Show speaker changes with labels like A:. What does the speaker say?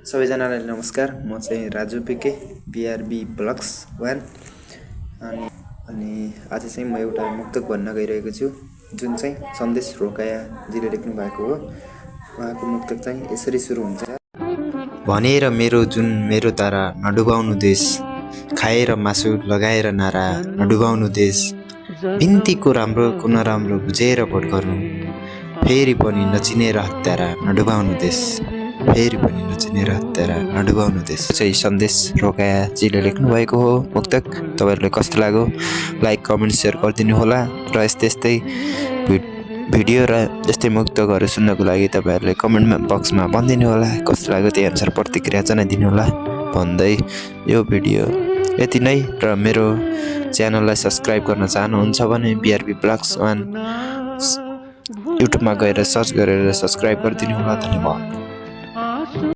A: सबैजनालाई नमस्कार। म चाहिँ राजु पिके बिआरबी ब्लग्स 1 अनि आज चाहिँ म एउटा मुक्तक भन्न गइरहेको छु जुन चाहिँ सन्देश रोकायाजीले लेख्नु भएको हो। उहाँको मुक्तक चाहिँ यसरी सुरु हुन्छ। भनेर मेरो जुन मेरो तारा नडुबाउनु देश, खाएर मासु लगाएर नारा नडुबाउनु देश, बिन्तीको राम्रो को नराम्रो बुझेर भोट गर्नु, फेरि पनि नचिनेर हत्यारा नडुबाउनु देश, फेरि पनि नचिनेर हत्यारा नडुबाउनु देश। चाहिँ सन्देश रोकायाजीले लेख्नु भएको हो मुक्तक। तपाईहरुलाई कस्तो लाग्यो लाइक कमेन्ट सेयर गरिदिनु होला र यस्तै भिडियो र यस्तै मुक्तकहरु सुन्नको लागि तपाईहरुले कमेन्ट बक्समा भनिदिनु होला कस्तो लाग्यो, त्यही अनुसार प्रतिक्रिया जनाइदिनु होला भन्दै यो भिडियो यति नै। र मेरो च्यानललाई सब्स्क्राइब गर्न चाहनुहुन्छ भने बिआरबी ब्लग्स 1 युट्युबमा गएर सर्च गरेर सब्स्क्राइब गरिदिनु होला। धन्यवाद।